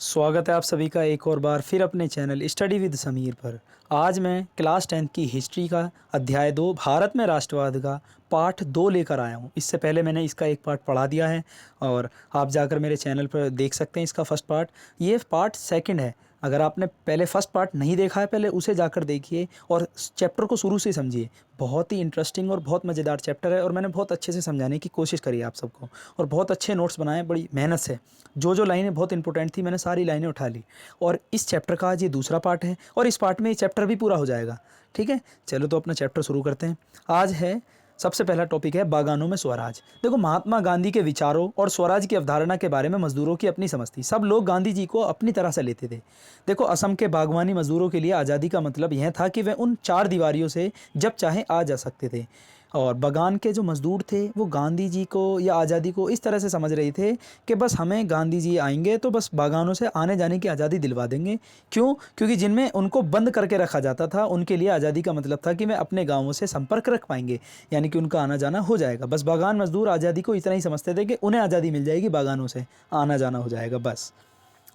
स्वागत है आप सभी का एक और बार फिर अपने चैनल स्टडी विद समीर पर। आज मैं क्लास 10th की हिस्ट्री का अध्याय 2 भारत में राष्ट्रवाद का पार्ट 2 लेकर आया हूँ। इससे पहले मैंने इसका एक पार्ट पढ़ा दिया है और आप जाकर मेरे चैनल पर देख सकते हैं इसका फर्स्ट पार्ट। ये पार्ट सेकंड है। अगर आपने पहले फर्स्ट पार्ट नहीं देखा है पहले उसे जाकर देखिए और चैप्टर को शुरू से समझिए। बहुत ही इंटरेस्टिंग और बहुत मज़ेदार चैप्टर है और मैंने बहुत अच्छे से समझाने की कोशिश करी है आप सबको और बहुत अच्छे नोट्स बनाए बड़ी मेहनत से। जो लाइनें बहुत इंपॉर्टेंट थी मैंने सारी लाइनें उठा ली और इस चैप्टर का आज ये दूसरा पार्ट है और इस पार्ट में ये चैप्टर भी पूरा हो जाएगा। ठीक है, चलो तो अपना चैप्टर शुरू करते हैं। आज है सबसे पहला टॉपिक है बागानों में स्वराज। देखो, महात्मा गांधी के विचारों और स्वराज की अवधारणा के बारे में मजदूरों की अपनी समझ थी। सब लोग गांधी जी को अपनी तरह से लेते थे। देखो, असम के बागवानी मजदूरों के लिए आज़ादी का मतलब यह था कि वे उन चार दीवारियों से जब चाहे आ जा सकते थे और बागान के जो मज़दूर थे वो गांधी जी को या आज़ादी को इस तरह से समझ रहे थे कि बस हमें गांधी जी आएंगे तो बस बागानों से आने जाने की आज़ादी दिलवा देंगे। क्यों? क्योंकि जिनमें उनको बंद करके रखा जाता था उनके लिए आज़ादी का मतलब था कि वे अपने गाँवों से संपर्क रख पाएंगे, यानी कि उनका आना जाना हो जाएगा। बस बागान मजदूर आज़ादी को इतना ही समझते थे कि उन्हें आज़ादी मिल जाएगी, बागानों से आना जाना हो जाएगा बस।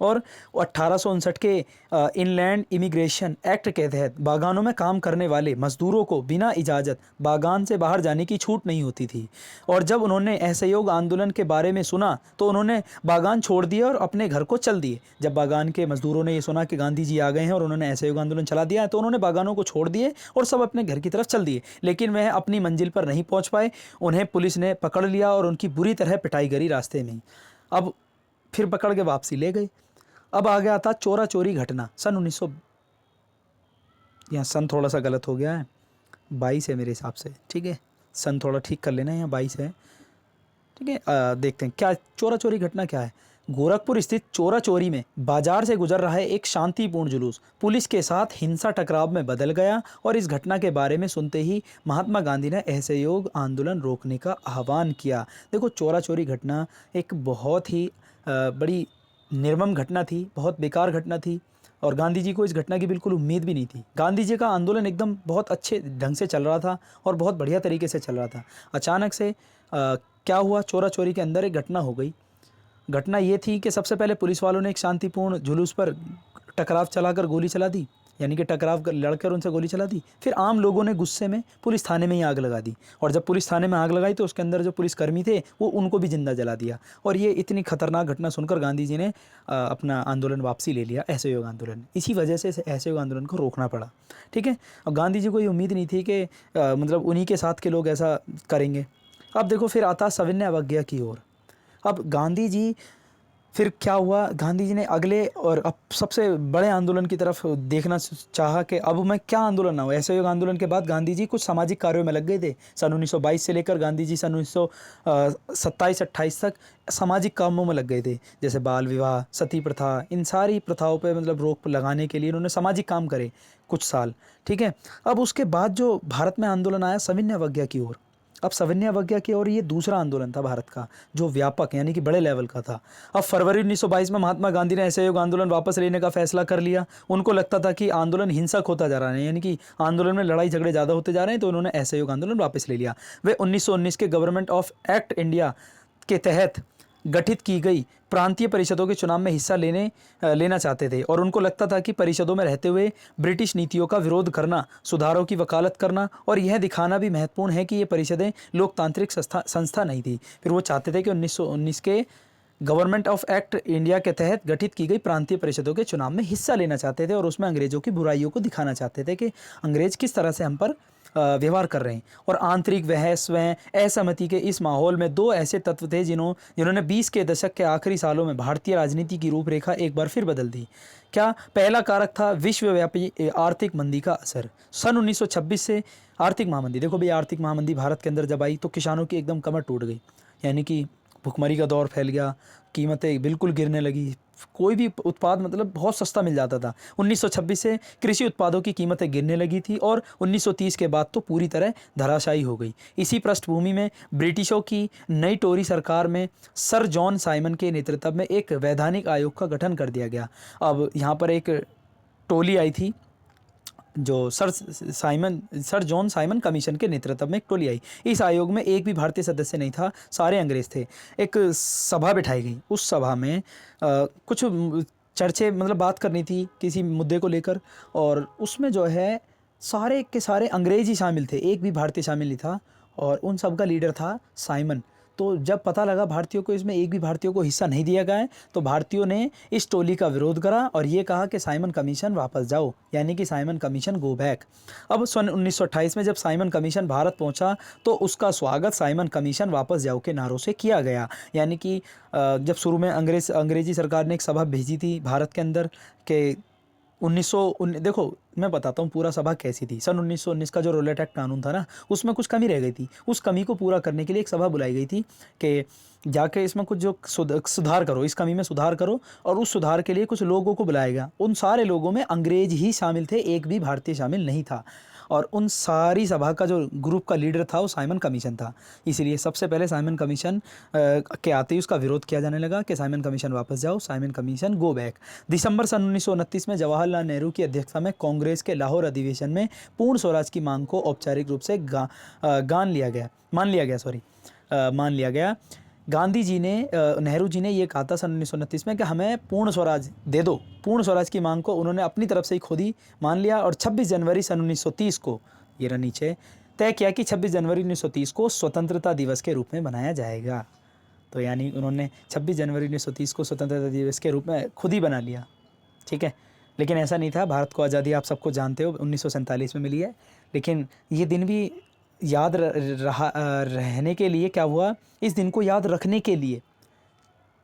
और 1859 के इनलैंड इमिग्रेशन एक्ट के तहत बागानों में काम करने वाले मजदूरों को बिना इजाज़त बागान से बाहर जाने की छूट नहीं होती थी। और जब उन्होंने असहयोग आंदोलन के बारे में सुना तो उन्होंने बागान छोड़ दिए और अपने घर को चल दिए। जब बागान के मजदूरों ने ये सुना कि गांधी जी आ गए हैं और उन्होंने असहयोग आंदोलन चला दिया है तो उन्होंने बागानों को छोड़ दिए और सब अपने घर की तरफ चल दिए। लेकिन वह अपनी मंजिल पर नहीं पहुँच पाए। उन्हें पुलिस ने पकड़ लिया और उनकी बुरी तरह पिटाई करी रास्ते में ही। अब फिर पकड़ के वापसी ले गए। अब आ गया था चोरा चोरी घटना सन 1900, यहाँ सन थोड़ा सा गलत हो गया है, 22 है मेरे हिसाब से। ठीक है, सन थोड़ा ठीक कर लेना है, यहाँ 22 है। ठीक है, देखते हैं क्या चोरा चोरी घटना क्या है। गोरखपुर स्थित चोरा चोरी में बाजार से गुजर रहा है एक शांतिपूर्ण जुलूस पुलिस के साथ हिंसा टकराव में बदल गया और इस घटना के बारे में सुनते ही महात्मा गांधी ने असहयोग आंदोलन रोकने का आह्वान किया। देखो, चोरा चोरी घटना एक बहुत ही बड़ी निर्मम घटना थी, बहुत बेकार घटना थी और गांधी जी को इस घटना की बिल्कुल उम्मीद भी नहीं थी। गांधी जी का आंदोलन एकदम बहुत अच्छे ढंग से चल रहा था और बहुत बढ़िया तरीके से चल रहा था। अचानक से क्या हुआ, चोरा चोरी के अंदर एक घटना हो गई। घटना ये थी कि सबसे पहले पुलिस वालों ने एक शांतिपूर्ण जुलूस पर टकराव चलाकर गोली चला दी, यानी कि टकराव लड़कर उनसे गोली चला दी। फिर आम लोगों ने गुस्से में पुलिस थाने में ही आग लगा दी और जब पुलिस थाने में आग लगाई तो उसके अंदर जो पुलिसकर्मी थे वो उनको भी जिंदा जला दिया। और ये इतनी खतरनाक घटना सुनकर गांधी जी ने अपना आंदोलन वापसी ले लिया, असहयोग आंदोलन। इसी वजह से असहयोग आंदोलन को रोकना पड़ा। ठीक है, अब गांधी जी को ये उम्मीद नहीं थी कि मतलब उन्हीं के साथ के लोग ऐसा करेंगे। अब देखो, फिर आता सविनय अवज्ञा की ओर। अब गांधी जी, फिर क्या हुआ, गांधी जी ने अगले और अब सबसे बड़े आंदोलन की तरफ देखना चाहा कि अब मैं क्या आंदोलन ना हो। असहयोग आंदोलन के बाद गांधी जी कुछ सामाजिक कार्यों में लग गए थे। सन 1922 से लेकर गांधी जी सन 1927-28 तक सामाजिक कामों में लग गए थे, जैसे बाल विवाह, सती प्रथा, इन सारी प्रथाओं पे मतलब रोक लगाने के लिए उन्होंने सामाजिक काम करे कुछ साल। ठीक है, अब उसके बाद जो भारत में आंदोलन आया सविनय अवज्ञा की ओर। अब सविनय अवज्ञा की ओर ये दूसरा आंदोलन था भारत का जो व्यापक यानी कि बड़े लेवल का था। अब फरवरी 1922 में महात्मा गांधी ने असहयोग आंदोलन वापस लेने का फैसला कर लिया। उनको लगता था कि आंदोलन हिंसक होता जा रहा है, यानी कि आंदोलन में लड़ाई झगड़े ज़्यादा होते जा रहे हैं, तो उन्होंने असहयोग आंदोलन वापस ले लिया। वे 1919 के गवर्नमेंट ऑफ एक्ट इंडिया के तहत गठित की गई प्रांतीय परिषदों के चुनाव में हिस्सा लेना चाहते थे और उनको लगता था कि परिषदों में रहते हुए ब्रिटिश नीतियों का विरोध करना, सुधारों की वकालत करना और यह दिखाना भी महत्वपूर्ण है कि ये परिषदें लोकतांत्रिक संस्था नहीं थी। फिर वो चाहते थे कि 1919 के गवर्नमेंट ऑफ एक्ट इंडिया के तहत गठित की गई प्रांतीय परिषदों के चुनाव में हिस्सा लेना चाहते थे और उसमें अंग्रेज़ों की बुराइयों को दिखाना चाहते थे कि अंग्रेज़ किस तरह से हम पर व्यवहार कर रहे हैं। और आंतरिक बहस व असहमति के इस माहौल में दो ऐसे तत्व थे जिन्होंने 20 के दशक के आखिरी सालों में भारतीय राजनीति की रूपरेखा एक बार फिर बदल दी। क्या? पहला कारक था विश्वव्यापी आर्थिक मंदी का असर। सन 1926 से आर्थिक महामंदी। देखो भाई, आर्थिक महामंदी भारत के अंदर जब आई तो किसानों की एकदम कमर टूट गई, यानी कि भुखमरी का दौर फैल गया, कीमतें बिल्कुल गिरने लगी, कोई भी उत्पाद मतलब बहुत सस्ता मिल जाता था। 1926 से कृषि उत्पादों की कीमतें गिरने लगी थी और 1930 के बाद तो पूरी तरह धराशायी हो गई। इसी पृष्ठभूमि में ब्रिटिशों की नई टोरी सरकार में सर जॉन साइमन के नेतृत्व में एक वैधानिक आयोग का गठन कर दिया गया। अब यहाँ पर एक टोली आई थी जो सर जॉन साइमन कमीशन के नेतृत्व में एक टोली आई। इस आयोग में एक भी भारतीय सदस्य नहीं था, सारे अंग्रेज थे। एक सभा बिठाई गई, उस सभा में कुछ चर्चे मतलब बात करनी थी किसी मुद्दे को लेकर, और उसमें जो है सारे के सारे अंग्रेज ही शामिल थे, एक भी भारतीय शामिल नहीं था, और उन सब का लीडर था साइमन। तो जब पता लगा भारतीयों को इसमें एक भी भारतीयों को हिस्सा नहीं दिया गया है, तो भारतीयों ने इस टोली का विरोध करा और ये कहा कि साइमन कमीशन वापस जाओ, यानी कि साइमन कमीशन गो बैक। अब सन 1928 में जब साइमन कमीशन भारत पहुंचा तो उसका स्वागत साइमन कमीशन वापस जाओ के नारों से किया गया। यानी कि जब शुरू में अंग्रेजी सरकार ने एक सभा भेजी थी भारत के अंदर कि 1919, देखो मैं बताता हूँ पूरा सभा कैसी थी। सन 1919 का जो रोलेट एक्ट कानून था ना, उसमें कुछ कमी रह गई थी। उस कमी को पूरा करने के लिए एक सभा बुलाई गई थी कि जाके इसमें कुछ जो सुधार करो, इस कमी में सुधार करो, और उस सुधार के लिए कुछ लोगों को बुलाया गया। उन सारे लोगों में अंग्रेज ही शामिल थे, एक भी भारतीय शामिल नहीं था। और उन सारी सभा का जो ग्रुप का लीडर था वो साइमन कमीशन था। इसीलिए सबसे पहले साइमन कमीशन के आते ही उसका विरोध किया जाने लगा कि साइमन कमीशन वापस जाओ, साइमन कमीशन गो बैक। दिसंबर सन 1929 में जवाहरलाल नेहरू की अध्यक्षता में कांग्रेस के लाहौर अधिवेशन में पूर्ण स्वराज की मांग को औपचारिक रूप से मान लिया गया। गांधी जी ने नेहरू जी ने ये कहा था सन 1929 में कि हमें पूर्ण स्वराज दे दो। पूर्ण स्वराज की मांग को उन्होंने अपनी तरफ से ही खुद ही मान लिया, और 26 जनवरी सन 1930 को, ये रहा नीचे, तय किया कि 26 जनवरी 1930 को स्वतंत्रता दिवस के रूप में मनाया जाएगा। तो यानी उन्होंने 26 जनवरी 1930 को स्वतंत्रता दिवस के रूप में खुद ही बना लिया, ठीक है। लेकिन ऐसा नहीं था। भारत को आज़ादी आप सबको जानते हो 1947 में मिली है, लेकिन ये दिन भी याद रहने के लिए क्या हुआ, इस दिन को याद रखने के लिए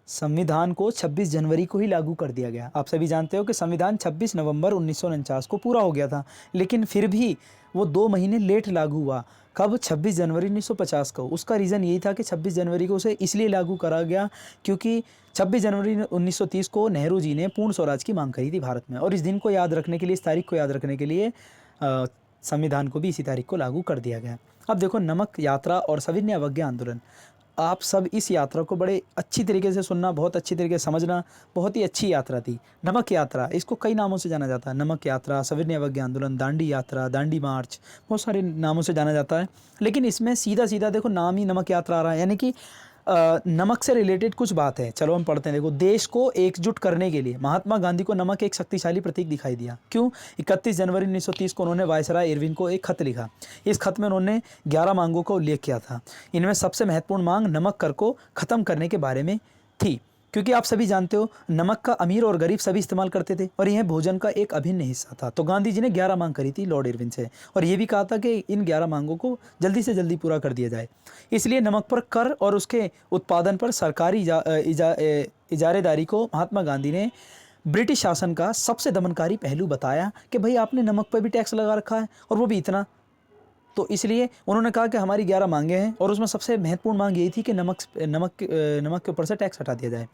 संविधान को 26 जनवरी को ही लागू कर दिया गया। आप सभी जानते हो कि संविधान 26 नवंबर 1949 को पूरा हो गया था, लेकिन फिर भी वो 2 महीने लेट लागू हुआ। कब? 26 जनवरी 1950 को। उसका रीज़न यही था कि 26 जनवरी को उसे इसलिए लागू करा गया क्योंकि 26 जनवरी 1930 को नेहरू जी ने पूर्ण स्वराज की मांग करी थी भारत में, और इस दिन को याद रखने के लिए, इस तारीख को याद रखने के लिए संविधान को भी इसी तारीख को लागू कर दिया गया। अब देखो, नमक यात्रा और सविनय अवज्ञा आंदोलन, आप सब इस यात्रा को बड़े अच्छी तरीके से सुनना, बहुत अच्छी तरीके से समझना। बहुत ही अच्छी यात्रा थी नमक यात्रा। इसको कई नामों से जाना जाता है, नमक यात्रा, सविनय अवज्ञा आंदोलन, दांडी यात्रा, दांडी मार्च, बहुत सारे नामों से जाना जाता है। लेकिन इसमें सीधा सीधा देखो नाम ही नमक यात्रा आ रहा है, यानी कि नमक से रिलेटेड कुछ बात है। चलो हम पढ़ते हैं। देखो, देश को एकजुट करने के लिए महात्मा गांधी को नमक एक शक्तिशाली प्रतीक दिखाई दिया। क्यों? 31 जनवरी 1930 को उन्होंने वायसराय इरविन को एक खत लिखा। इस खत में उन्होंने 11 मांगों का उल्लेख किया था। इनमें सबसे महत्वपूर्ण मांग नमक कर को ख़त्म करने के बारे में थी, क्योंकि आप सभी जानते हो नमक का अमीर और गरीब सभी इस्तेमाल करते थे और यह भोजन का एक अभिन्न हिस्सा था। तो गांधी जी ने 11 मांग करी थी लॉर्ड इरविन से, और ये भी कहा था कि इन 11 मांगों को जल्दी से जल्दी पूरा कर दिया जाए। इसलिए नमक पर कर और उसके उत्पादन पर सरकारी इजारेदारी को महात्मा गांधी ने ब्रिटिश शासन का सबसे दमनकारी पहलू बताया कि भाई आपने नमक पर भी टैक्स लगा रखा है, और वो भी इतना। तो इसलिए उन्होंने कहा कि हमारी 11 मांगे हैं, और उसमें सबसे महत्वपूर्ण मांग यही थी कि नमक के ऊपर से टैक्स हटा दिया जाए।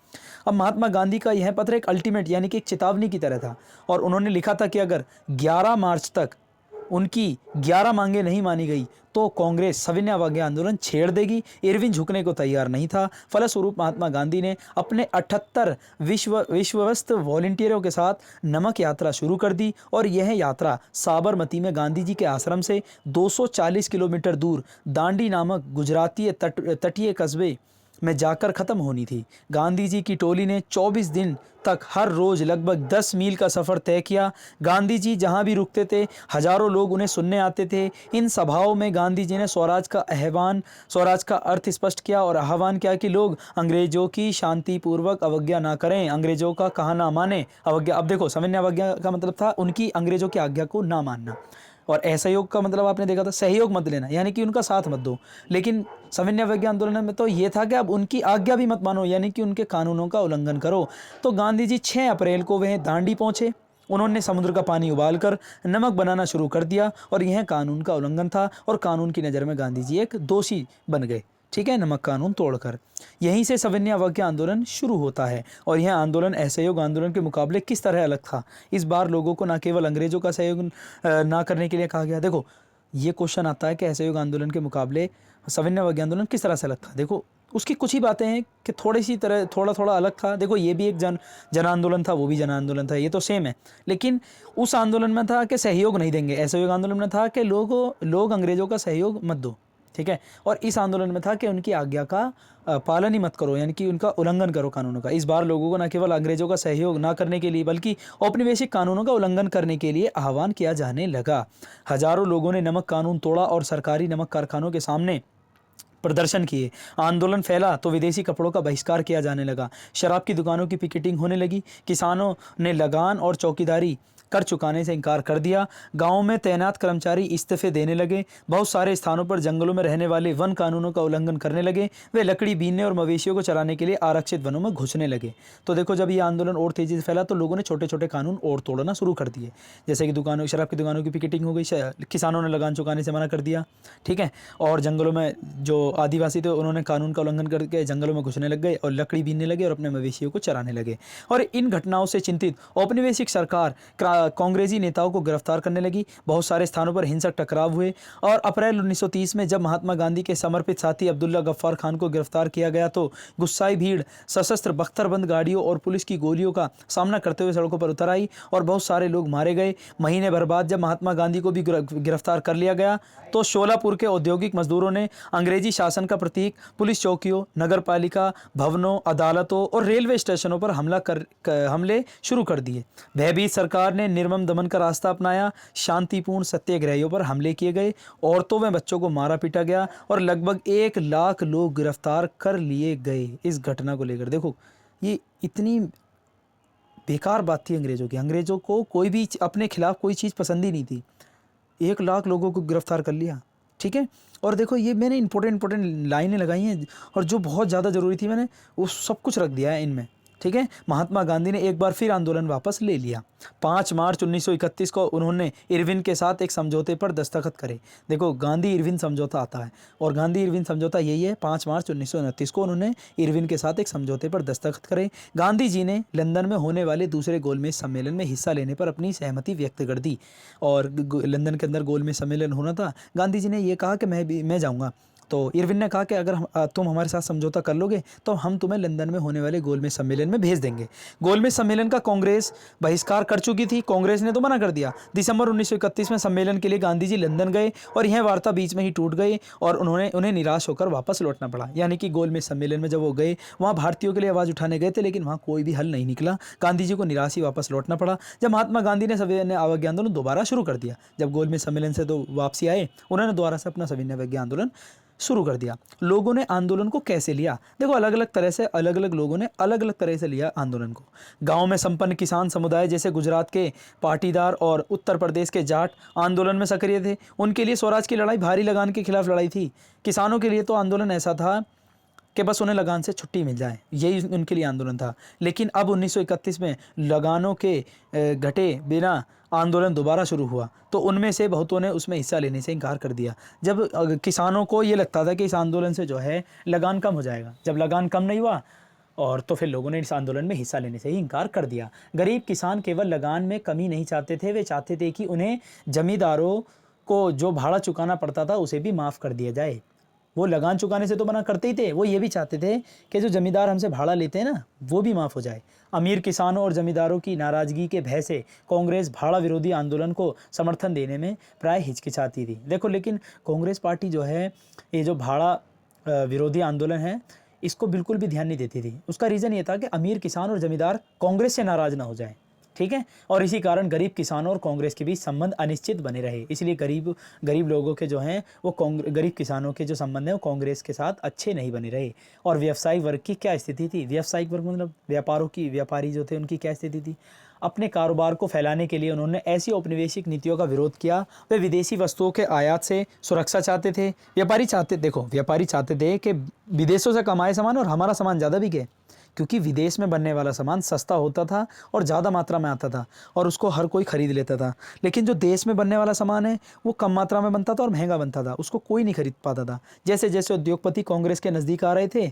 अब महात्मा गांधी का यह पत्र एक अल्टीमेट यानी कि एक चेतावनी की तरह था, और उन्होंने लिखा था कि अगर 11 मार्च तक उनकी 11 मांगे नहीं मानी गई तो कांग्रेस सविनय अवज्ञा आंदोलन छेड़ देगी। इरविन झुकने को तैयार नहीं था। फलस्वरूप महात्मा गांधी ने अपने 78 विश्वस्त वॉलंटियरों के साथ नमक यात्रा शुरू कर दी, और यह यात्रा साबरमती में गांधी जी के आश्रम से 240 किलोमीटर दूर दांडी नामक गुजराती तटीय कस्बे में जाकर ख़त्म होनी थी। गांधी जी की टोली ने 24 दिन तक हर रोज़ लगभग 10 मील का सफ़र तय किया। गांधी जी जहां भी रुकते थे हज़ारों लोग उन्हें सुनने आते थे। इन सभाओं में गांधी जी ने स्वराज का अर्थ स्पष्ट किया और आह्वान किया कि लोग अंग्रेज़ों की शांतिपूर्वक अवज्ञा ना करें, अंग्रेज़ों का कहा ना माने। अवज्ञा, अब देखो सविनय अवज्ञा का मतलब था उनकी अंग्रेज़ों की आज्ञा को ना मानना, और असहयोग का मतलब आपने देखा था सहयोग मत लेना, यानी कि उनका साथ मत दो। लेकिन सविनय अवज्ञा आंदोलन में तो ये था कि अब उनकी आज्ञा भी मत मानो, यानी कि उनके कानूनों का उल्लंघन करो। तो गांधी जी 6 अप्रैल को वह दांडी पहुंचे। उन्होंने समुद्र का पानी उबालकर नमक बनाना शुरू कर दिया, और यह कानून का उल्लंघन था, और कानून की नज़र में गांधी जी एक दोषी बन गए, ठीक है, नमक कानून तोड़कर। यहीं से सविनय अवज्ञा आंदोलन शुरू होता है, और यह आंदोलन असहयोग आंदोलन के मुकाबले किस तरह अलग था। इस बार लोगों को न केवल अंग्रेज़ों का सहयोग ना करने के लिए कहा गया। देखो, ये क्वेश्चन आता है कि असहयोग आंदोलन के मुकाबले सविनय अवज्ञा आंदोलन किस तरह से अलग था। देखो, उसकी कुछ ही बातें हैं कि थोड़ा अलग था। देखो, ये भी एक जन आंदोलन था, वो भी जन आंदोलन था, ये तो सेम है। लेकिन उस आंदोलन में था कि सहयोग नहीं देंगे, असहयोग आंदोलन में था कि लोग अंग्रेज़ों का सहयोग मत दो, ठीक है। और इस आंदोलन में था कि उनकी आज्ञा का पालन ही मत करो, यानी कि उनका उल्लंघन करो कानूनों का। इस बार लोगों को न केवल अंग्रेजों का सहयोग ना करने के लिए बल्कि औपनिवेशिक कानूनों का उल्लंघन करने के लिए आह्वान किया जाने लगा। हजारों लोगों ने नमक कानून तोड़ा और सरकारी नमक कारखानों के सामने प्रदर्शन किए। आंदोलन फैला तो विदेशी कपड़ों का बहिष्कार किया जाने लगा। शराब की दुकानों की पिकेटिंग होने लगी। किसानों ने लगान और चौकीदारी कर चुकाने से इनकार कर दिया। गांवों में तैनात कर्मचारी इस्तीफे देने लगे। बहुत सारे स्थानों पर जंगलों में रहने वाले वन कानूनों का उल्लंघन करने लगे। वे लकड़ी बीनने और मवेशियों को चराने के लिए आरक्षित वनों में घुसने लगे। तो देखो, जब ये आंदोलन और तेजी से फैला तो लोगों ने छोटे छोटे कानून और तोड़ना शुरू कर दिए। जैसे कि दुकानों शराब की दुकानों की पिकेटिंग हो गई, किसानों ने लगान चुकाने से मना कर दिया, ठीक है। और जंगलों में जो आदिवासी थे उन्होंने कानून का उल्लंघन करके जंगलों में घुसने लग गए और लकड़ी बीनने लगे और अपने मवेशियों को चराने लगे। और इन घटनाओं से चिंतित औपनिवेशिक सरकार कांग्रेसी नेताओं को गिरफ्तार करने लगी। बहुत सारे स्थानों पर हिंसक टकराव हुए और अप्रैल 1930 में जब महात्मा गांधी के समर्पित साथी अब्दुल्ला गफ्फार खान को गिरफ्तार किया गया तो गुस्साई भीड़ सशस्त्र बख्तरबंद गाड़ियों और पुलिस की गोलियों का सामना करते हुए सड़कों पर उतर आई और बहुत सारे लोग मारे गए। महीने भर बाद जब महात्मा गांधी को भी गिरफ्तार कर लिया गया तो शोलापुर के औद्योगिक मजदूरों ने अंग्रेजी शासन का प्रतीक पुलिस चौकियों, नगरपालिका भवनों, अदालतों और रेलवे स्टेशनों पर हमले शुरू कर दिए। भयभीत सरकार ने निर्मम दमन का रास्ता अपनाया। शांतिपूर्ण सत्याग्रहियों पर हमले किए गए, औरतों व बच्चों को मारा पीटा गया और लगभग 1 लाख लोग गिरफ्तार कर लिए गए। इस घटना को लेकर देखो, ये इतनी बेकार बात थी अंग्रेजों की। अंग्रेजों को कोई भी अपने खिलाफ कोई चीज़ पसंद ही नहीं थी। 1 लाख लोगों को गिरफ्तार कर लिया, ठीक है। और देखो, ये मैंने इंपॉर्टेंट लाइनें लगाई हैं और जो बहुत ज़्यादा ज़रूरी थी मैंने वो सब कुछ रख दिया है इनमें, ठीक है। महात्मा गांधी ने एक बार फिर आंदोलन वापस ले लिया। 5 मार्च 1931 को उन्होंने इरविन के साथ एक समझौते पर दस्तखत करे। देखो, गांधी इरविन समझौता आता है और गांधी इरविन समझौता यही है। 5 मार्च 1929 को उन्होंने इरविन के साथ एक समझौते पर दस्तखत करे। गांधी जी ने लंदन में होने वाले दूसरे गोलमेज सम्मेलन में हिस्सा लेने पर अपनी सहमति व्यक्त कर दी और लंदन के अंदर गोलमेज सम्मेलन होना था। गांधी जी ने यह कहा कि मैं जाऊँगा। तो इरविन ने कहा कि अगर तुम हमारे साथ समझौता कर लोगे तो हम तुम्हें लंदन में होने वाले गोलमेज सम्मेलन में भेज देंगे। गोलमेज सम्मेलन का कांग्रेस बहिष्कार कर चुकी थी। कांग्रेस ने तो मना कर दिया। दिसंबर 1931 में सम्मेलन के लिए गांधी जी लंदन गए और यह वार्ता बीच में ही टूट गई और उन्हें निराश होकर वापस लौटना पड़ा। यानी कि गोलमेज सम्मेलन में जब वो गए, वहाँ भारतीयों के लिए आवाज़ उठाने गए थे, लेकिन वहाँ कोई भी हल नहीं निकला। गांधी जी को निराश ही वापस लौटना पड़ा। जब महात्मा गांधी ने सविनय अवज्ञा आंदोलन दोबारा शुरू कर दिया, जब गोलमेज सम्मेलन से तो वापसी आए, उन्होंने दोबारा से अपना सविनय अवज्ञा आंदोलन शुरू कर दिया। लोगों ने आंदोलन को कैसे लिया? देखो, अलग अलग तरह से अलग अलग लोगों ने अलग अलग तरह से लिया आंदोलन को। गांव में संपन्न किसान समुदाय जैसे गुजरात के पाटीदार और उत्तर प्रदेश के जाट आंदोलन में सक्रिय थे। उनके लिए स्वराज की लड़ाई भारी लगान के खिलाफ लड़ाई थी। किसानों के लिए तो आंदोलन ऐसा था कि बस उन्हें लगान से छुट्टी मिल जाए, यही उनके लिए आंदोलन था। लेकिन अब 1931 में लगानों के घटे बिना आंदोलन दोबारा शुरू हुआ तो उनमें से बहुतों ने उसमें हिस्सा लेने से इनकार कर दिया। जब किसानों को ये लगता था कि इस आंदोलन से जो है लगान कम हो जाएगा, जब लगान कम नहीं हुआ और तो फिर लोगों ने इस आंदोलन में हिस्सा लेने से ही इनकार कर दिया। गरीब किसान केवल लगान में कमी नहीं चाहते थे, वे चाहते थे कि उन्हें जमींदारों को जो भाड़ा चुकाना पड़ता था उसे भी माफ़ कर दिया जाए। वो लगान चुकाने से तो मना करते ही थे, वो ये भी चाहते थे कि जो जमींदार हमसे भाड़ा लेते हैं ना, वो भी माफ़ हो जाए। अमीर किसानों और जमींदारों की नाराज़गी के भय से कांग्रेस भाड़ा विरोधी आंदोलन को समर्थन देने में प्राय हिचकिचाती थी। देखो, लेकिन कांग्रेस पार्टी जो है, ये जो भाड़ा विरोधी आंदोलन है, इसको बिल्कुल भी ध्यान नहीं देती थी। उसका रीज़न ये था कि अमीर किसान और जमींदार कांग्रेस से नाराज़ ना हो जाए, ठीक है। और इसी कारण गरीब किसानों और कांग्रेस के बीच संबंध अनिश्चित बने रहे। इसलिए गरीब लोगों के जो हैं वो गरीब किसानों के जो संबंध हैं वो कांग्रेस के साथ अच्छे नहीं बने रहे। और व्यवसायिक वर्ग की क्या स्थिति थी? व्यवसायिक वर्ग मतलब व्यापारी जो थे, उनकी क्या स्थिति थी? अपने कारोबार को फैलाने के लिए उन्होंने ऐसी औपनिवेशिक नीतियों का विरोध किया। वे विदेशी वस्तुओं के आयात से सुरक्षा चाहते थे। व्यापारी चाहते थे कि विदेशों से कमाए सामान और हमारा सामान ज़्यादा बिके, क्योंकि विदेश में बनने वाला सामान सस्ता होता था और ज़्यादा मात्रा में आता था और उसको हर कोई ख़रीद लेता था। लेकिन जो देश में बनने वाला सामान है वो कम मात्रा में बनता था और महंगा बनता था, उसको कोई नहीं खरीद पाता था। जैसे जैसे उद्योगपति कांग्रेस के नज़दीक आ रहे थे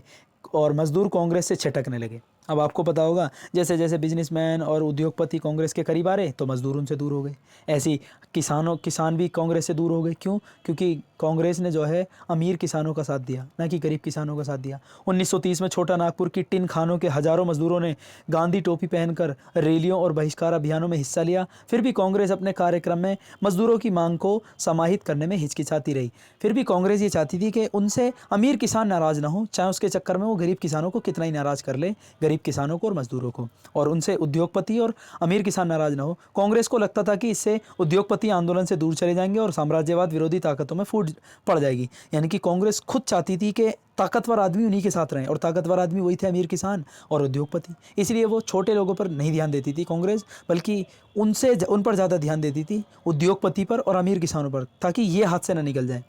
और मजदूर कांग्रेस से छिटकने लगे। अब आपको पता होगा, जैसे जैसे बिजनेसमैन और उद्योगपति कांग्रेस के करीब आ रहे तो मजदूर उनसे दूर हो गए। ऐसी किसान भी कांग्रेस से दूर हो गए। क्यों? क्योंकि कांग्रेस ने जो है अमीर किसानों का साथ दिया, ना कि गरीब किसानों का साथ दिया। 1930 में छोटा नागपुर की टिन खानों के हजारों मजदूरों ने गांधी टोपी पहनकर रैलियों और बहिष्कार अभियानों में हिस्सा लिया। फिर भी कांग्रेस अपने कार्यक्रम में मजदूरों की मांग को समाहित करने में हिचकिचाती रही। फिर भी कांग्रेस ये चाहती थी कि उनसे अमीर किसान नाराज ना हो, चाहे उसके चक्कर में वो गरीब किसानों को कितना ही नाराज कर ले, गरीब किसानों को और मजदूरों को, और उनसे उद्योगपति और अमीर किसान नाराज ना हो। कांग्रेस को लगता था कि इससे उद्योगपति आंदोलन से दूर चले जाएंगे और साम्राज्यवाद विरोधी ताकतों में फूट पड़ जाएगी। यानी कि कांग्रेस खुद चाहती थी कि ताकतवर आदमी उन्हीं के साथ रहें, और ताकतवर आदमी वही थे अमीर किसान और उद्योगपति। इसलिए वो छोटे लोगों पर नहीं ध्यान देती थी कांग्रेस, बल्कि उन पर ज़्यादा ध्यान देती थी उद्योगपति पर और अमीर किसानों पर, ताकि ये हाथ से ना निकल जाए।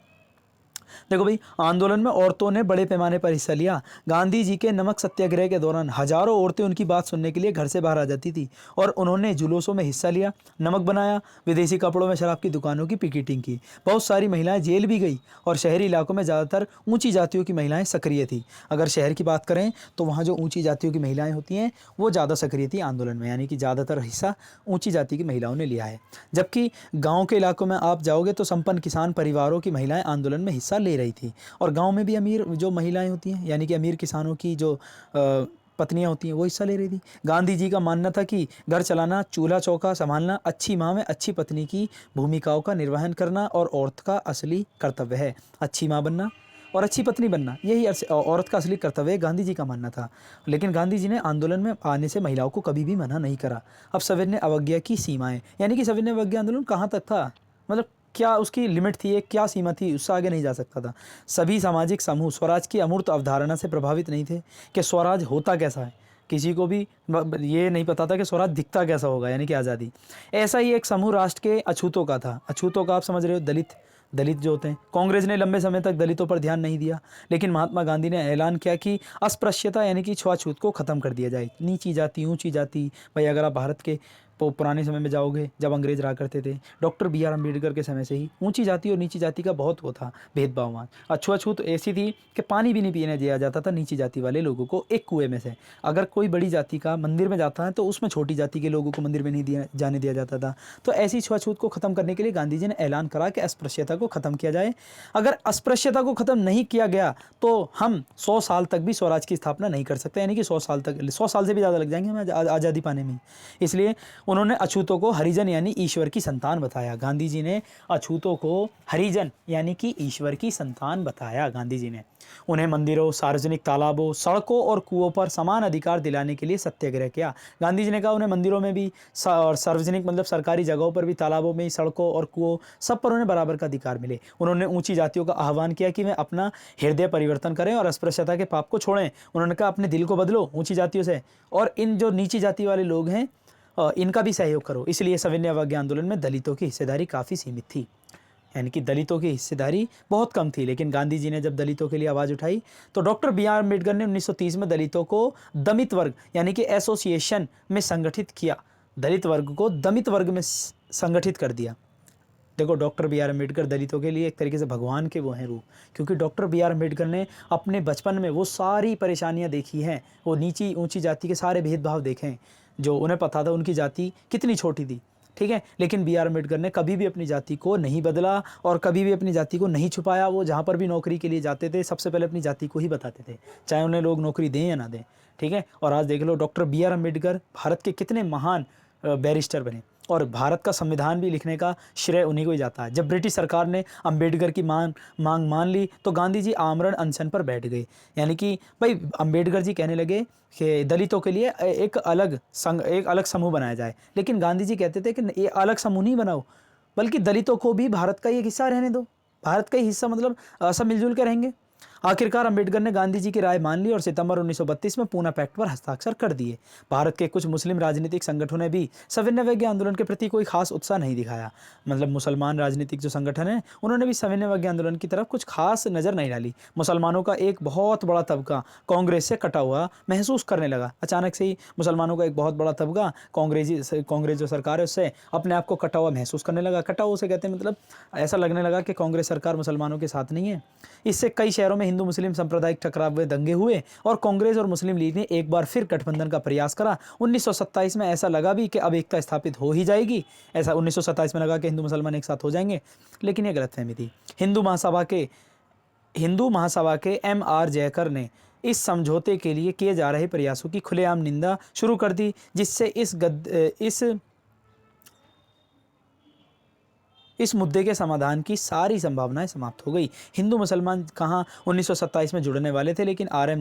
देखो भाई, आंदोलन में औरतों ने बड़े पैमाने पर हिस्सा लिया। गांधी जी के नमक सत्याग्रह के दौरान हजारों औरतें उनकी बात सुनने के लिए घर से बाहर आ जाती थी और उन्होंने जुलूसों में हिस्सा लिया, नमक बनाया, विदेशी कपड़ों में शराब की दुकानों की पिकेटिंग की। बहुत सारी महिलाएं जेल भी गई और शहरी इलाकों में ज़्यादातर ऊंची जातियों की महिलाएं सक्रिय थी। अगर शहर की बात करें तो वहाँ जो ऊंची जातियों की महिलाएं होती हैं वो ज़्यादा सक्रिय थी आंदोलन में, यानी कि ज़्यादातर हिस्सा ऊंची जाति की महिलाओं ने लिया है। जबकि गाँव के इलाकों में आप जाओगे तो संपन्न किसान परिवारों की महिलाएं आंदोलन में हिस्सा ले रही थी, और गांव में भी अमीर जो महिलाएं होती हैं, यानी कि अमीर किसानों की जो पत्नियां होती हैं, वो हिस्सा ले रही थी। गांधी जी का मानना था कि घर चलाना, चूल्हा चौका संभालना अच्छी माँ में अच्छी पत्नी की भूमिकाओं का निर्वहन करना और औरत का असली कर्तव्य है। अच्छी माँ बनना और अच्छी पत्नी बनना, यही औरत का असली कर्तव्य है, गांधी जी का मानना था। लेकिन गांधी जी ने आंदोलन में आने से महिलाओं को कभी भी मना नहीं करा। अब सविनय अवज्ञा की सीमाएं, यानी कि सविनय अवज्ञा आंदोलन कहाँ तक था, मतलब क्या उसकी लिमिट थी, एक क्या सीमा थी, उससे आगे नहीं जा सकता था। सभी सामाजिक समूह स्वराज की अमूर्त अवधारणा से प्रभावित नहीं थे कि स्वराज होता कैसा है। किसी को भी ये नहीं पता था कि स्वराज दिखता कैसा होगा, यानी कि आज़ादी। ऐसा ही एक समूह राष्ट्र के अछूतों का था। अछूतों का आप समझ रहे हो, दलित जो होते हैं। कांग्रेस ने लंबे समय तक दलितों पर ध्यान नहीं दिया, लेकिन महात्मा गांधी ने ऐलान किया कि अस्पृश्यता यानी कि छुआछूत को ख़त्म कर दिया जाए। नीची जाति, ऊंची जाति, भाई अगर आप भारत के पुराने समय में जाओगे जब अंग्रेज रहा करते थे, डॉक्टर बी आर अम्बेडकर के समय से ही ऊंची जाति और नीची जाति का बहुत वो था भेदभाव वहाँ। छुआछूत ऐसी थी कि पानी भी नहीं पीने दिया जाता था नीची जाति वाले लोगों को एक कुएं में से। अगर कोई बड़ी जाति का मंदिर में जाता है तो उसमें छोटी जाति के लोगों को मंदिर में नहीं जाने दिया जाता था। तो ऐसी छुआछूत को ख़त्म करने के लिए गांधी जी ने ऐलान करा कि अस्पृश्यता को ख़त्म किया जाए। अगर अस्पृश्यता को ख़त्म नहीं किया गया तो हम 100 साल तक भी स्वराज की स्थापना नहीं कर सकते, यानी कि 100 साल से भी ज़्यादा लग जाएंगे हमें आज़ादी पाने में। इसलिए उन्होंने अछूतों को हरिजन यानी ईश्वर की संतान बताया। गांधी जी ने अछूतों को हरिजन यानी कि ईश्वर की संतान बताया। गांधी जी ने उन्हें मंदिरों, सार्वजनिक तालाबों, सड़कों और कुओं पर समान अधिकार दिलाने के लिए सत्याग्रह किया। गांधी जी ने कहा उन्हें मंदिरों में भी और सार्वजनिक मतलब सरकारी जगहों पर भी, तालाबों में, सड़कों और कुओं, सब पर उन्हें बराबर का अधिकार मिले। उन्होंने ऊंची जातियों का आह्वान किया कि वे अपना हृदय परिवर्तन करें और अस्पृश्यता के पाप को छोड़ें। उन्होंने कहा अपने दिल को बदलो ऊंची जातियों से, और इन जो नीची जाति वाले लोग हैं इनका भी सहयोग करो। इसलिए सविनय अवज्ञा आंदोलन में दलितों की हिस्सेदारी काफ़ी सीमित थी, यानी कि दलितों की हिस्सेदारी बहुत कम थी। लेकिन गांधी जी ने जब दलितों के लिए आवाज़ उठाई तो डॉक्टर बी आर अम्बेडकर ने 1930 में दलितों को दमित वर्ग यानी कि एसोसिएशन में संगठित किया। दलित वर्ग को दमित वर्ग में संगठित कर दिया। देखो, डॉक्टर बी आर अम्बेडकर दलितों के लिए एक तरीके से भगवान के वो हैं रूप, क्योंकि डॉक्टर बी आर अम्बेडकर ने अपने बचपन में वो सारी परेशानियां देखी हैं, वो नीची ऊंची जाति के सारे भेदभाव देखे हैं, जो उन्हें पता था उनकी जाति कितनी छोटी थी, ठीक है। लेकिन बी आर अम्बेडकर ने कभी भी अपनी जाति को नहीं बदला और कभी भी अपनी जाति को नहीं छुपाया। वो जहाँ पर भी नौकरी के लिए जाते थे सबसे पहले अपनी जाति को ही बताते थे, चाहे उन्हें लोग नौकरी दें या ना दें, ठीक है। और आज देख लो, doctor B R Ambedkar Bharat के कितने महान बैरिस्टर बने, और भारत का संविधान भी लिखने का श्रेय उन्हीं को ही जाता है। जब ब्रिटिश सरकार ने अम्बेडकर की मांग मान ली तो गांधी जी आमरण अनशन पर बैठ गए। यानी कि भाई अम्बेडकर जी कहने लगे कि दलितों के लिए एक अलग समूह बनाया जाए, लेकिन गांधी जी कहते थे कि ये अलग समूह नहीं बनाओ, बल्कि दलितों को भी भारत का एक हिस्सा रहने दो, भारत का ही हिस्सा, मतलब सब मिलजुल के रहेंगे। आखिरकार अम्बेडकर ने गांधी जी की राय मान ली और सितंबर 1932 में पूना पैक्ट पर हस्ताक्षर कर दिए। भारत के कुछ मुस्लिम राजनीतिक संगठनों ने भी सविनय अवज्ञा आंदोलन के प्रति कोई खास उत्साह नहीं दिखाया। मतलब मुसलमान राजनीतिक जो संगठन है उन्होंने भी सविनय अवज्ञा आंदोलन की तरफ कुछ खास नज़र नहीं डाली। मुसलमानों का एक बहुत बड़ा तबका कांग्रेस से कटा हुआ महसूस करने लगा। अचानक से ही मुसलमानों का एक बहुत बड़ा तबका कांग्रेस जो सरकार है उससे अपने आप को कटा हुआ महसूस करने लगा। कटा हुआ उसे कहते हैं, मतलब ऐसा लगने लगा कि कांग्रेस सरकार मुसलमानों के साथ नहीं है। इससे कई शहरों में हिंदू मुस्लिम सांप्रदायिक टकराव में दंगे हुए और कांग्रेस और मुस्लिम लीग ने एक बार फिर गठबंधन का प्रयास करा। 1927 में ऐसा लगा भी कि अब एकता स्थापित हो ही जाएगी, ऐसा 1927 में लगा कि हिंदू मुसलमान एक साथ हो जाएंगे, लेकिन ये गलतफहमी थी। हिंदू महासभा के M.R. जयकर ने इस समझौते के लिए किए जा रहे प्रयासों की खुलेआम निंदा शुरू कर दी, जिससे इस मुद्दे के समाधान की सारी संभावनाएं समाप्त हो गई। हिंदू मुसलमान कहाँ 1927 में जुड़ने वाले थे, लेकिन M.R.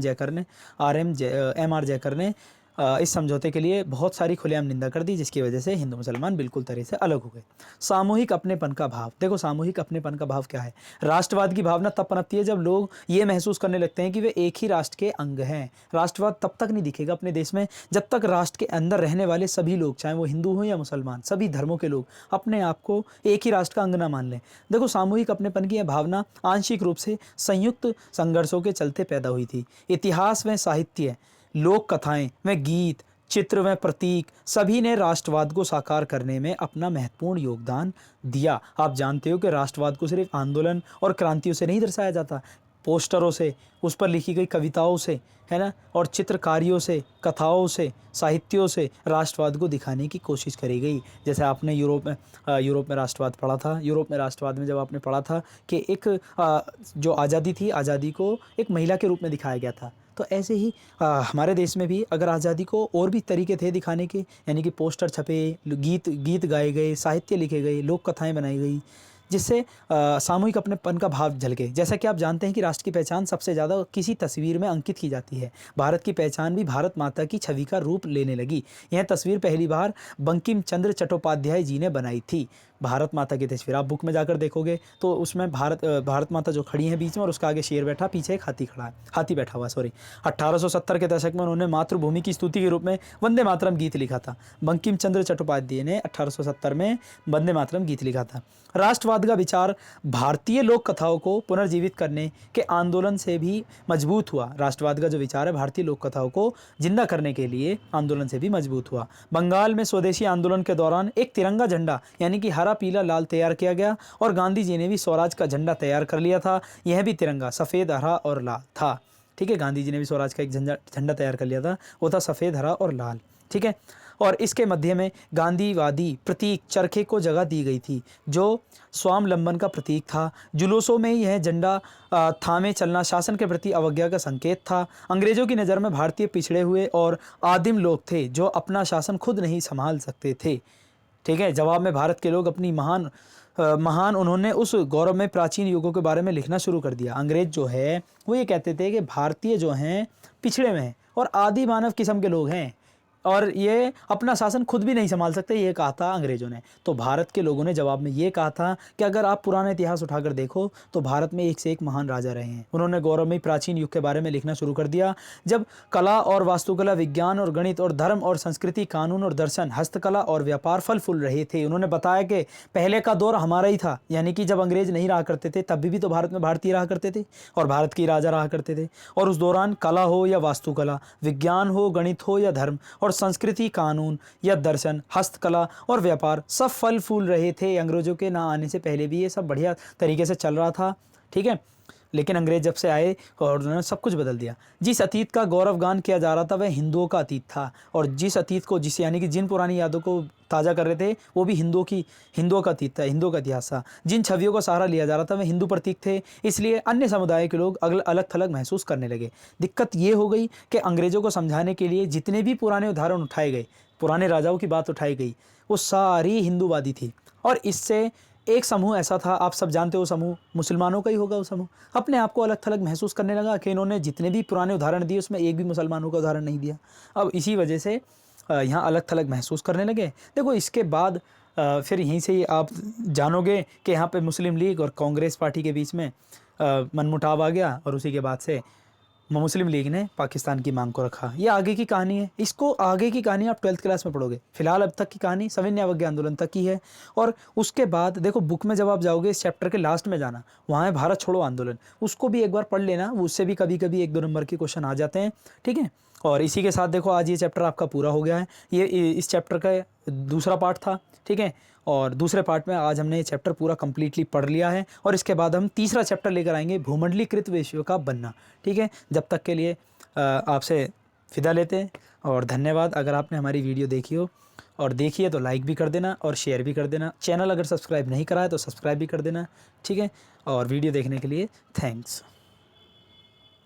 जयकर ने इस समझौते के लिए बहुत सारी खुलेआम निंदा कर दी, जिसकी वजह से हिंदू मुसलमान बिल्कुल तरह से अलग हो गए। सामूहिक अपनेपन का भाव, देखो सामूहिक अपनेपन का भाव क्या है। राष्ट्रवाद की भावना तब पनपती है जब लोग ये महसूस करने लगते हैं कि वे एक ही राष्ट्र के अंग हैं। राष्ट्रवाद तब तक नहीं दिखेगा अपने देश में जब तक राष्ट्र के अंदर रहने वाले सभी लोग, चाहे वो हिंदू हो या मुसलमान, सभी धर्मों के लोग अपने आप को एक ही राष्ट्र का अंग ना मान लें। देखो सामूहिक अपनेपन की यह भावना आंशिक रूप से संयुक्त संघर्षों के चलते पैदा हुई थी। इतिहास व साहित्य, लोक कथाएं व गीत, चित्र व प्रतीक सभी ने राष्ट्रवाद को साकार करने में अपना महत्वपूर्ण योगदान दिया। आप जानते हो कि राष्ट्रवाद को सिर्फ आंदोलन और क्रांतियों से नहीं दर्शाया जाता, पोस्टरों से, उस पर लिखी गई कविताओं से, है ना, और चित्रकारियों से, कथाओं से, साहित्यों से राष्ट्रवाद को दिखाने की कोशिश करी गई। जैसे आपने यूरोप में राष्ट्रवाद पढ़ा था। यूरोप में राष्ट्रवाद में जब आपने पढ़ा था कि एक जो आज़ादी थी, आज़ादी को एक महिला के रूप में दिखाया गया था, तो ऐसे ही हमारे देश में भी अगर आज़ादी को और भी तरीके थे दिखाने के, यानी कि पोस्टर छपे, गीत गाए गए, साहित्य लिखे गए, लोक कथाएं बनाई गई, जिससे सामूहिक अपनेपन का भाव झलके। जैसा कि आप जानते हैं कि राष्ट्र की पहचान सबसे ज़्यादा किसी तस्वीर में अंकित की जाती है। भारत की पहचान भी भारत माता की छवि का रूप लेने लगी। यह तस्वीर पहली बार बंकिम चंद्र चट्टोपाध्याय जी ने बनाई थी। भारत माता की तस्वीर आप बुक में जाकर देखोगे तो उसमें भारत माता जो खड़ी हैं बीच में, और उसका आगे शेर बैठा, पीछे एक हाथी बैठा हुआ। 1870 के दशक में उन्होंने मातृभूमि की स्तुति के रूप में वंदे मातरम गीत लिखा था। बंकिम चंद्र चट्टोपाध्याय ने 1870 में वंदे मातरम गीत लिखा था। राष्ट्रवाद का विचार भारतीय लोक कथाओं को पुनर्जीवित करने के आंदोलन से भी मजबूत हुआ। राष्ट्रवाद का जो विचार है भारतीय लोक कथाओं को जिंदा करने के लिए आंदोलन से भी मजबूत हुआ। बंगाल में स्वदेशी आंदोलन के दौरान एक तिरंगा झंडा यानी कि हरा, पीला, लाल तैयार किया गया, और गांधी जी ने भी स्वराज का झंडा तैयार कर लिया था। यह भी तिरंगा सफ़ेद, हरा और लाल था। ठीक है, गांधी जी ने भी स्वराज का एक झंडा तैयार कर लिया था, वो था सफ़ेद, हरा और लाल। ठीक है, और इसके मध्य में गांधीवादी प्रतीक चरखे को जगह दी गई थी, जो स्वावलंबन का प्रतीक था। जुलूसों में यह झंडा थामे चलना शासन के प्रति अवज्ञा का संकेत था। अंग्रेजों की नज़र में भारतीय पिछड़े हुए और आदिम लोग थे जो अपना शासन खुद नहीं संभाल सकते थे। ठीक है, जवाब में भारत के लोग अपनी महान उन्होंने उस गौरव में प्राचीन युगों के बारे में लिखना शुरू कर दिया। अंग्रेज जो है वो ये कहते थे कि भारतीय जो हैं पिछड़े में हैं और आदि मानव किस्म के लोग हैं, और ये अपना शासन खुद भी नहीं संभाल सकते, ये कहा था अंग्रेज़ों ने। तो भारत के लोगों ने जवाब में ये कहा था कि अगर आप पुराना इतिहास उठाकर देखो तो भारत में एक से एक महान राजा रहे हैं। उन्होंने गौरवमयी प्राचीन युग के बारे में लिखना शुरू कर दिया, जब कला और वास्तुकला, विज्ञान और गणित और धर्म और संस्कृति, कानून और दर्शन, हस्तकला और व्यापार फल फूल रहे थे। उन्होंने बताया कि पहले का दौर हमारा ही था, यानी कि जब अंग्रेज नहीं रहा करते थे तब भी तो भारत में भारतीय रहा करते थे और भारत की राजा रहा करते थे, और उस दौरान कला हो या वास्तुकला, विज्ञान हो, गणित हो या धर्म और संस्कृति, कानून या दर्शन, हस्तकला और व्यापार सब फल फूल रहे थे। अंग्रेजों के ना आने से पहले भी ये सब बढ़िया तरीके से चल रहा था। ठीक है, लेकिन अंग्रेज जब से आए और उन्होंने सब कुछ बदल दिया। जिस अतीत का गौरवगान किया जा रहा था वह हिंदुओं का अतीत था, और जिस अतीत को यानी कि जिन पुरानी यादों को ताज़ा कर रहे थे वो भी हिंदुओं का अतीत था, हिंदुओं का इतिहास था। जिन छवियों का सहारा लिया जा रहा था वह हिंदू प्रतीक थे, इसलिए अन्य समुदाय के लोग अलग थलग महसूस करने लगे। दिक्कत ये हो गई कि अंग्रेज़ों को समझाने के लिए जितने भी पुराने उदाहरण उठाए गए, पुराने राजाओं की बात उठाई गई, वो सारी हिंदूवादी थी। और इससे एक समूह ऐसा था, आप सब जानते हो समूह मुसलमानों का ही होगा, वो समूह अपने आप को अलग थलग महसूस करने लगा कि इन्होंने जितने भी पुराने उदाहरण दिए उसमें एक भी मुसलमानों का उदाहरण नहीं दिया। अब इसी वजह से यहाँ अलग थलग महसूस करने लगे। देखो इसके बाद फिर यहीं से ही आप जानोगे कि यहाँ पे मुस्लिम लीग और कांग्रेस पार्टी के बीच में मनमुटाव आ गया, और उसी के बाद से मुस्लिम लीग ने पाकिस्तान की मांग को रखा। ये आगे की कहानी है, इसको आगे की कहानी आप 12th क्लास में पढ़ोगे। फिलहाल अब तक की कहानी सविनय अवज्ञा आंदोलन तक की है, और उसके बाद देखो बुक में जब आप जाओगे इस चैप्टर के लास्ट में जाना, वहाँ है भारत छोड़ो आंदोलन, उसको भी एक बार पढ़ लेना, उससे भी कभी कभी 1-2 नंबर के क्वेश्चन आ जाते हैं। ठीक है, और इसी के साथ देखो आज ये चैप्टर आपका पूरा हो गया है। ये इस चैप्टर का दूसरा पार्ट था। ठीक है, और दूसरे पार्ट में आज हमने ये चैप्टर पूरा कम्प्लीटली पढ़ लिया है और इसके बाद हम तीसरा चैप्टर लेकर आएंगे, भूमंडलीकृत विश्व का बनना। ठीक है, जब तक के लिए आपसे फ़िदा लेते हैं और धन्यवाद। अगर आपने हमारी वीडियो देखी हो और देखी है तो लाइक भी कर देना और शेयर भी कर देना। चैनल अगर सब्सक्राइब नहीं करा है तो सब्सक्राइब भी कर देना। ठीक है, और वीडियो देखने के लिए थैंक्स।